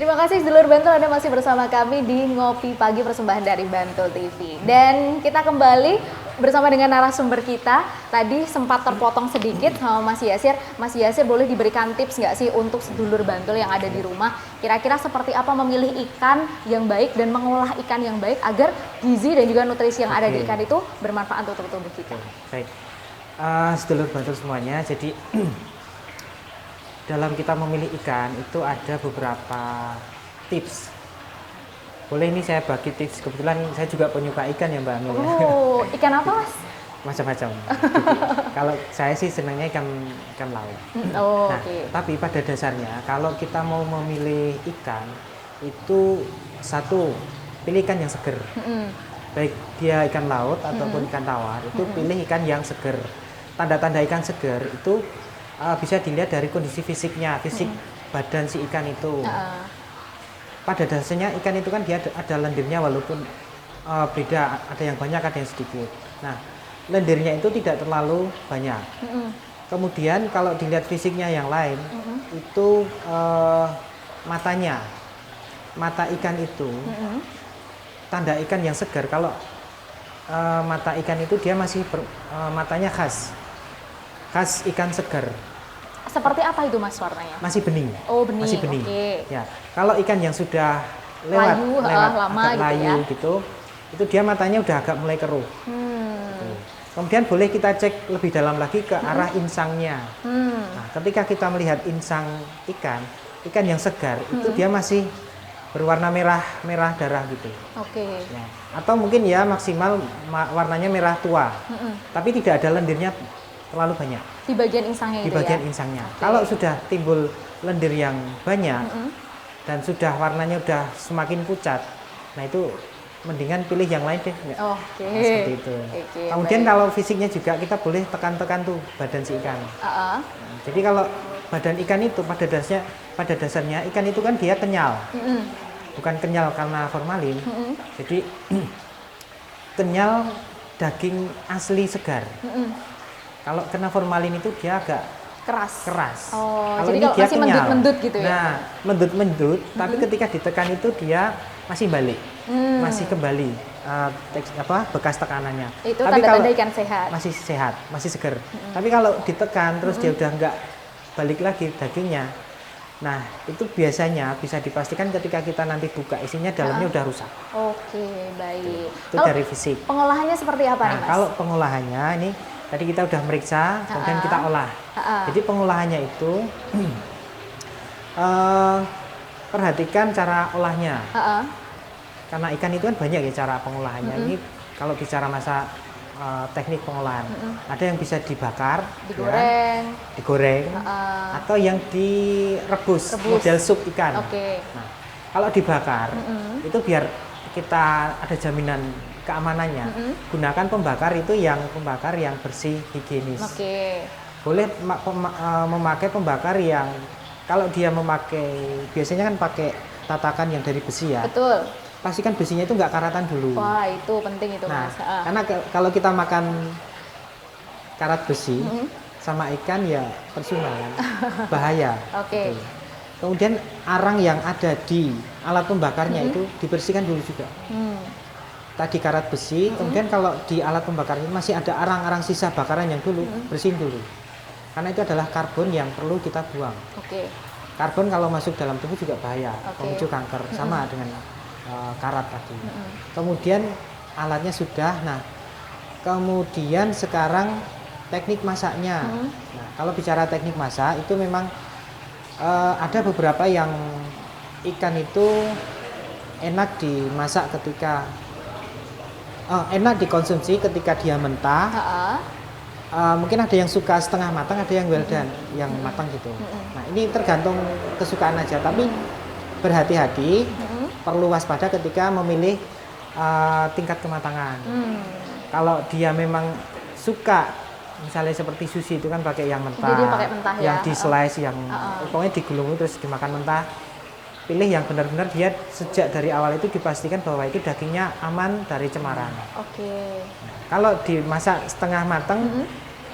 Terima kasih sedulur Bantul, Anda masih bersama kami di Ngopi Pagi persembahan dari Bantul TV. Dan kita kembali bersama dengan narasumber kita. Tadi sempat terpotong sedikit sama Mas Yasir. Mas Yasir, boleh diberikan tips nggak sih untuk sedulur Bantul yang ada di rumah? Kira-kira seperti apa memilih ikan yang baik dan mengolah ikan yang baik agar gizi dan juga nutrisi yang ada di ikan itu bermanfaat untuk tubuh kita? Baik, sedulur Bantul semuanya, jadi dalam kita memilih ikan itu ada beberapa tips. Boleh ini saya bagi tips, kebetulan saya juga penyuka ikan ya Mbak Amel. Oh, ikan apa Mas? Macam-macam. Kalau saya sih senangnya ikan laut. Oh, nah, tapi pada dasarnya kalau kita mau memilih ikan itu satu, pilih ikan yang seger. Baik dia ikan laut ataupun ikan tawar, itu pilih ikan yang seger. Tanda-tanda ikan seger itu bisa dilihat dari kondisi fisiknya, fisik badan si ikan itu. Pada dasarnya ikan itu kan dia ada lendirnya walaupun beda, ada yang banyak, ada yang sedikit. Nah, lendirnya itu tidak terlalu banyak. Kemudian kalau dilihat fisiknya yang lain, itu matanya, mata ikan itu, tanda ikan yang segar. Kalau mata ikan itu dia masih matanya khas ikan segar. Seperti apa itu Mas warnanya? Masih bening. Oh, bening. Masih bening. Okay. Ya. Kalau ikan yang sudah lewat lama agak layu gitu, itu dia matanya udah agak mulai keruh. Gitu. Kemudian boleh kita cek lebih dalam lagi ke arah insangnya. Nah, ketika kita melihat insang ikan yang segar itu dia masih berwarna merah darah gitu. Oke. Ya. Atau mungkin ya maksimal warnanya merah tua. Tapi tidak ada lendirnya terlalu banyak di bagian insangnya. Di bagian insangnya. Kalau sudah timbul lendir yang banyak dan sudah warnanya udah semakin pucat, nah itu mendingan pilih yang lain deh. Nah, seperti itu. Kemudian kalau fisiknya juga kita boleh tekan-tekan tuh badan si ikan. Nah, jadi kalau badan ikan itu pada dasarnya ikan itu kan dia kenyal, bukan kenyal karena formalin. Jadi kenyal daging asli segar. Kalau kena formalin itu dia agak keras. Oh, kalau jadi ini dia masih kenyal. mendut-mendut gitu ya? Nah, mendut-mendut, tapi ketika ditekan itu dia masih balik, masih kembali bekas tekanannya. Itu tapi tanda-tanda ikan sehat. Masih sehat, masih seger. Tapi kalau ditekan terus dia udah nggak balik lagi dagingnya, nah itu biasanya bisa dipastikan ketika kita nanti buka isinya dalamnya udah rusak. Oke, baik. Itu dari fisik. Pengolahannya seperti apa nih Mas? Kalau pengolahannya ini tadi kita udah meriksa, kemudian kita olah. Jadi pengolahannya itu perhatikan cara olahnya. Karena ikan itu kan banyak ya cara pengolahannya. Ini kalau bicara masa teknik pengolahan, ada yang bisa dibakar, digoreng, atau yang direbus, model sup ikan. Nah, kalau dibakar itu biar kita ada jaminan keamanannya, gunakan pembakar itu yang bersih, higienis. Boleh memakai pembakar yang kalau dia memakai biasanya kan pakai tatakan yang dari besi ya. Betul. Pastikan besinya itu nggak karatan dulu. Wah, itu penting itu Mas. Karena kalau kita makan karat besi sama ikan ya percuma kan, bahaya. Gitu. Kemudian arang yang ada di alat pembakarnya itu dibersihkan dulu juga. Tadi karat besi, kemudian kalau di alat pembakar ini masih ada arang-arang sisa bakaran yang dulu, bersihin dulu. Karena itu adalah karbon yang perlu kita buang. Karbon kalau masuk dalam tubuh juga bahaya, memicu kanker, sama dengan karat tadi. Kemudian alatnya sudah, nah kemudian sekarang teknik masaknya. Nah, kalau bicara teknik masak itu memang ada beberapa yang ikan itu enak dimasak ketika enak dikonsumsi ketika dia mentah. Mungkin ada yang suka setengah matang, ada yang well done, yang matang gitu. Nah, ini tergantung kesukaan aja, tapi berhati-hati, perlu waspada ketika memilih tingkat kematangan. Kalau dia memang suka, misalnya seperti sushi itu kan pakai yang mentah, yang di slice, yang pokoknya digulung terus dimakan mentah. Pilih yang benar-benar dia sejak dari awal itu dipastikan bahwa itu dagingnya aman dari cemaran. Kalau dimasak setengah matang,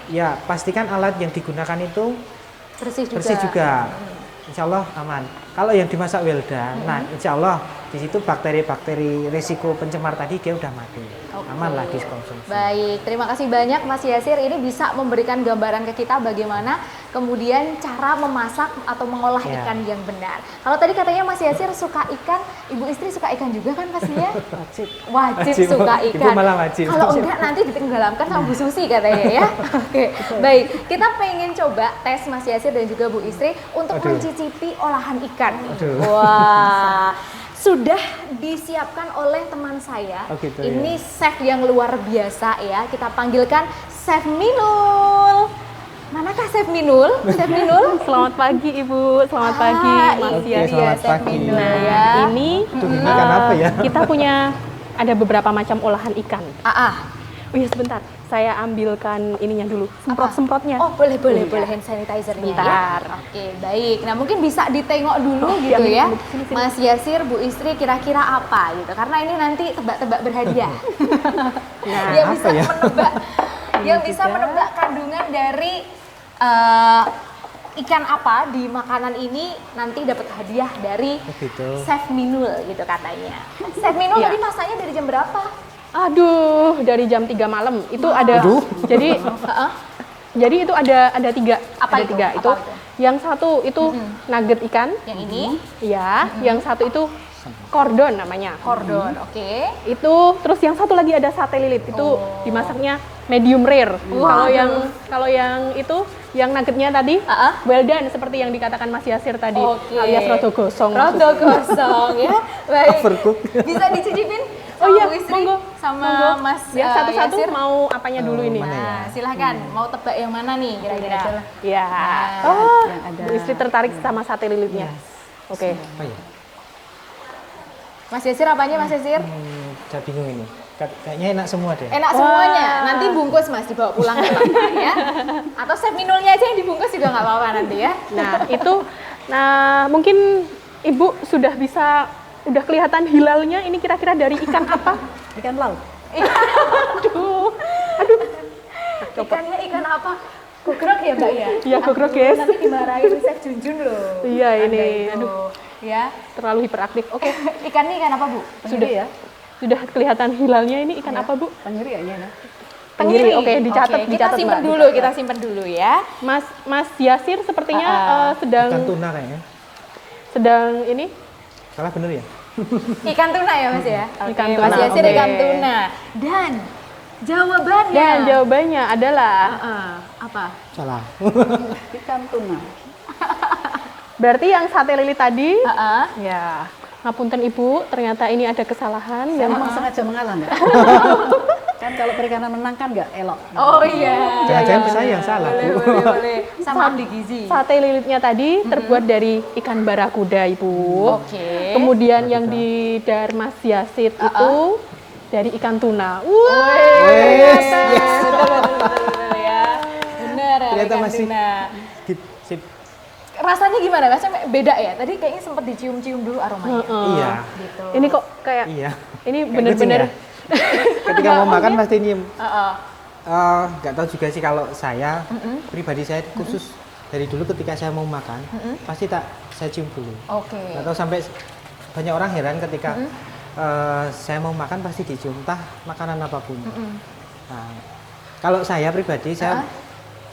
ya pastikan alat yang digunakan itu bersih juga. insya Allah aman. Kalau yang dimasak well done, nah insya Allah di situ bakteri-bakteri risiko pencemar tadi dia udah mati. Aman lah dikonsumsi. Baik, terima kasih banyak Mas Yasir. Ini bisa memberikan gambaran ke kita bagaimana kemudian cara memasak atau mengolah ikan yang benar. Kalau tadi katanya Mas Yasir suka ikan, Ibu istri suka ikan juga kan pastinya? Wajib suka ikan. Ibu malah wajib. Kalau enggak nanti ditenggelamkan sama Bu Susi katanya ya. Oke, baik. Kita pengen coba tes Mas Yasir dan juga Bu Istri untuk mencicipi olahan ikan. Wah. Sudah disiapkan oleh teman saya. gitu, ini chef yang luar biasa ya. Kita panggilkan Chef Minul. Manakah Chef Minul? Chef Minul. Selamat pagi Ibu, selamat pagi Mas Yasir. Selamat pagi. Minul, ya. Ini ikan apa ya? kita punya ada beberapa macam olahan ikan. Oh iya sebentar, saya ambilkan ininya dulu, semprot-semprotnya. Oh boleh hand sanitizer-nya Bentar. ya. Oke baik. Nah mungkin bisa ditengok dulu gitu ya. Mas Yasir, Bu Istri kira-kira apa gitu. Karena ini nanti tebak-tebak berhadiah. Nah, Dia bisa ya? menebak. Dia bisa menebak kandungan dari ikan apa di makanan ini, nanti dapat hadiah dari Chef Minul gitu katanya. Chef Minul tadi masaknya dari jam berapa? Aduh, dari jam 3 malam itu ada. Jadi itu ada tiga. Apa ada itu? tiga. Apa Itu yang satu itu nugget ikan. Yang ini? Ya, yang satu itu kordon namanya. Kordon, oke. Itu terus yang satu lagi ada sate lilit. Itu dimasaknya medium rare. Kalau yang itu yang nuggetnya tadi well done seperti yang dikatakan Mas Yasir tadi, alias rodo gosong. Rodo gosong ya. Baik. Overcook. Bisa dicicipin? Oh iya, Bu Istri, monggo. sama Mas Ya satu-satu Yasir. mau apanya dulu ini? Nah, silahkan. Mau tebak yang mana nih kira-kira? Ya. Nah, yang ada. Bu Istri tertarik sama sate lilitnya. Oke. Oh iya. Mas Yasir apanya Mas Yasir? Saya bingung ini. Kayaknya enak semua deh. Enak semuanya. Nanti bungkus Mas, dibawa pulang ke rumah ya. Atau Chef Minulnya aja yang dibungkus juga nggak apa-apa nanti ya. Nah itu, mungkin Ibu udah kelihatan hilalnya. Ini kira-kira dari ikan apa? Ikan laut. Aduh. Ikannya ikan apa? Gogrok ya Mbak ya? Iya gogrok guys. Nanti dimarahin Chef Junjun loh. Iya ini. Aduh. Ya. Terlalu hiperaktif. Oke. Ikannya ikan apa Bu? Sudah ya. Sudah kelihatan hilalnya. Ini ikan apa Bu? Tenggiri ya. Tenggiri. Oke, dicatat, kita simpen Mbak. dulu, kita simpen dulu ya. Mas Yasir sepertinya sedang Ikan tuna kayaknya. sedang ini. Salah bener ya? Ikan tuna ya Mas ya? Ikan Mas tuna, Yasir oke. ikan tuna. Dan jawabannya. Dan jawabannya adalah apa? Salah. Ikan tuna. berarti yang sate lilit tadi. Heeh. Ya. Ngapunten Ibu, ternyata ini ada kesalahan. Saya memang sengaja mengalah enggak? Kan kalau perikanan menang kan enggak elok. Oh iya. Jangan-jangan saya yang salah. Boleh. Sama ahli gizi. Sate lilitnya tadi terbuat dari ikan barakuda, Ibu. Oke. Kemudian yang di dar Mas Yasir itu dari ikan tuna. Ternyata. Betul ya. Benar ya. Ternyata ikan masih tuna. Sip. Rasanya gimana? Rasanya beda ya? Tadi kayaknya sempat dicium-cium dulu aromanya. Iya. Gitu. Ini kok kayak Iya. ini Kayak bener-bener kucing ya? Ketika mau makan pasti nyium. Heeh. Nggak tahu juga sih kalau saya pribadi saya khusus dari dulu ketika saya mau makan pasti saya cium dulu. Oke. Nggak tahu sampai banyak orang heran ketika saya mau makan pasti dicium entah makanan apapun. Nah, kalau saya pribadi saya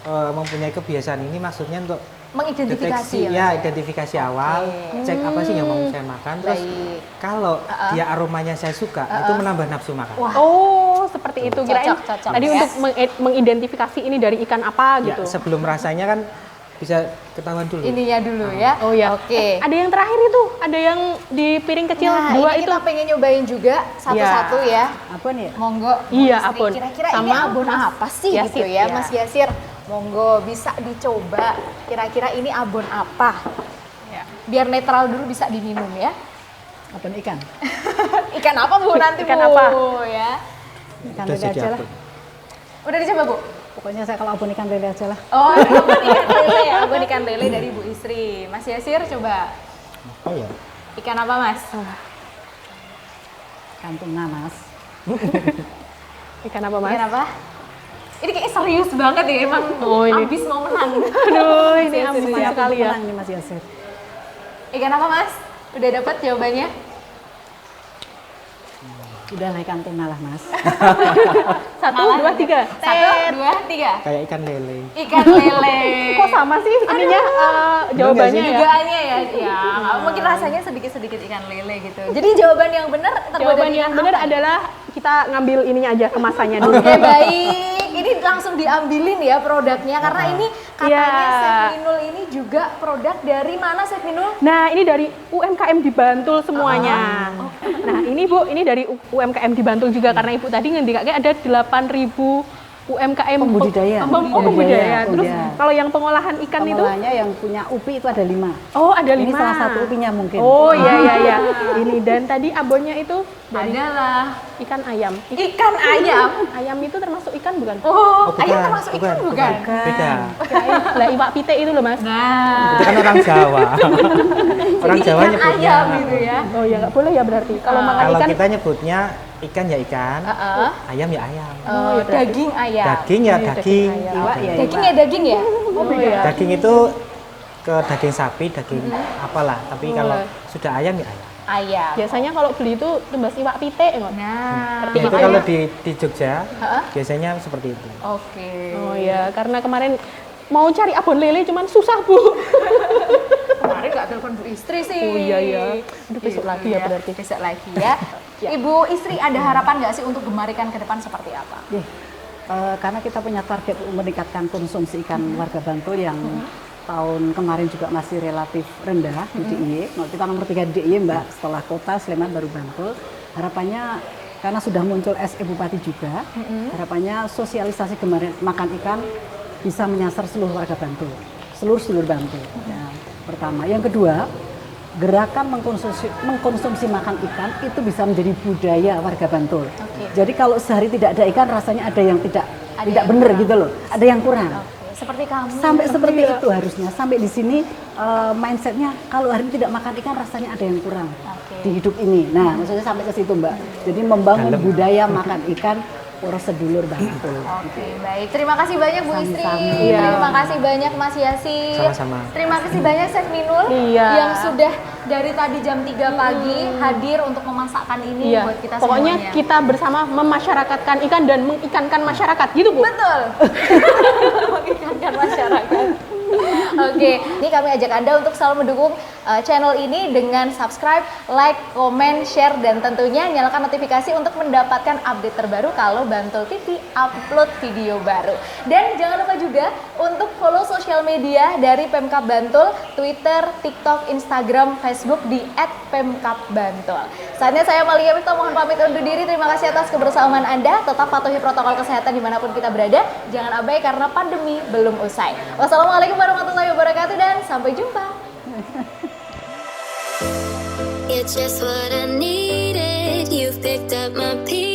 mempunyai kebiasaan ini maksudnya untuk Mengidentifikasi deteksi, identifikasi awal, cek apa sih yang mau saya makan, terus kalau dia aromanya saya suka, itu menambah nafsu makan. Wah. Oh, seperti itu. Kirain Cocok, tadi ya. untuk mengidentifikasi ini dari ikan apa Ya, gitu. sebelum rasanya kan bisa ketahuan dulu. Ininya dulu ya. Oh ya. Oke. Ada yang terakhir itu, ada yang di piring kecil Nah, dua ini itu. kita pengen nyobain juga satu-satu ya. Apa nih? Monggo. Iya, Mas Ri. abon. Kira-kira ini Sama abon Mas apa sih Yasir, gitu ya, ya. Mas Yasir? Monggo bisa dicoba. Kira-kira ini abon apa? Ya. Biar netral dulu bisa diminum ya. Abon ikan. Ikan apa Bu nanti Ikan Bu? apa? Ya. Ikan Udah lele aja lah. abon. Udah dicoba Bu? Pokoknya saya kalau abon ikan lele aja lah. Oh, abon ikan lele ya. Abon ikan lele dari Bu Istri. Mas Yasir coba. Oh ya. Ikan apa Mas? Ikan tuna mas. Ikan apa, Mas? Ikan apa? Ini kayaknya serius banget ya, emang Oh, ini. habis mau menang. Aduh, ini ambisius Siap sekali ya. menang nih Mas Yasir. Ikan apa Mas? Udah dapat jawabannya? Udah lah ikan tuna lah Mas. 1, 2, 3. 1, 2, 3. Kayak ikan lele. Ikan lele. Kok sama sih ininya jawabannya ya? Dugaannya ya, ya mungkin rasanya sedikit-sedikit ikan lele gitu. Jadi jawaban yang benar terbuat Jawaban dari yang ikan benar apa? adalah kita ngambil ininya aja kemasannya dulu. Oke, baik. Ini langsung diambilin ya produknya karena ini katanya Iya. Chef Minul ini juga produk dari mana Chef Minul? Nah, ini dari UMKM di Bantul semuanya. Nah, ini Bu, ini dari UMKM di Bantul juga karena Ibu tadi ngendikake ada 8.000 UMKM Pembudidaya. Pembudidaya. Terus Iya. kalau yang pengolahan ikan itu? Pengolahnya yang punya UPI itu ada 5. Oh, ada 5. Ini salah satu UPI-nya mungkin. Oh, iya. Ini dan tadi abonnya itu dari Adalah ikan ayam. ikan ayam. Ayam itu termasuk ikan bukan? Oh, bukan, ayam termasuk ikan bukan? Beda. Lah iwak pite itu loh, Mas. Nah, Itu kan orang Jawa. Orang jadi Jawa ikan nyebutnya. ayam gitu ya. Oh, ya nggak boleh ya berarti. Kalau makan Kalau ikan kita nyebutnya ikan ya ikan, Heeh. ayam ya ayam. Oh, daging ayam. Daging ya Iya, daging. daging ayam. Iwak ya Daging iwak. ya daging ya? oh, beda. Daging itu ke daging sapi, daging apalah. Tapi kalau sudah ayam ya ayam. Ayam. Biasanya kalau beli itu tumbas iwak pite nggak? Nah, Itu kalau di Jogja Heeh. biasanya seperti itu. Oke. Oh ya, karena kemarin mau cari abon lele cuman susah, Bu. Kemarin nggak telepon Bu Istri sih. Oh iya ya. Aduh, besok Gitu lagi ya berarti. Besok lagi ya. Ibu Istri ada harapan nggak sih untuk Gemar Ikan ke depan seperti apa? Karena kita punya target untuk meningkatkan konsumsi ikan warga Bantul yang tahun kemarin juga masih relatif rendah di DIY. Nah, kita nomor 3 di DIY Mbak, setelah kota Sleman baru Bantul. Harapannya karena sudah muncul SE Bupati juga, harapannya sosialisasi Gemar makan ikan bisa menyasar seluruh warga Bantul, seluruh Bantul. Ya, pertama, yang kedua, gerakan mengkonsumsi makan ikan itu bisa menjadi budaya warga Bantul. Jadi kalau sehari tidak ada ikan, rasanya ada yang tidak yang benar kurang. gitu loh, ada yang kurang. Oke, seperti kamu. Sampai seperti itu harusnya. Sampai di sini mindsetnya kalau hari ini tidak makan ikan rasanya ada yang kurang di hidup ini. Nah, maksudnya sampai ke situ Mbak. Jadi membangun budaya makan ikan para sedulur Bantul. Oke, baik. Terima kasih banyak Bu Istri. Sama-sama. Iya. Terima kasih banyak Mas Yasir. Sama-sama. Terima kasih banyak Chef Minul Iya. yang sudah dari tadi jam 3 pagi hadir untuk memasakkan ini Iya. buat kita Pokoknya semuanya. kita bersama memasyarakatkan ikan dan mengikankan masyarakat gitu, Bu. Betul. Mengikankan masyarakat. Oke, ini kami ajak Anda untuk selalu mendukung channel ini dengan subscribe, like, komen, share, dan tentunya nyalakan notifikasi untuk mendapatkan update terbaru kalau Bantul TV upload video baru. Dan jangan lupa juga untuk follow sosial media dari Pemkab Bantul, Twitter, TikTok, Instagram, Facebook di @pemkabbantul. Saatnya saya Malia Mifta mohon pamit undur diri. Terima kasih atas kebersamaan Anda. Tetap patuhi protokol kesehatan dimanapun kita berada. Jangan abai karena pandemi belum usai. Wassalamualaikum warahmatullahi wabarakatuh dan sampai jumpa. You're just what I needed. You've picked up my pieces.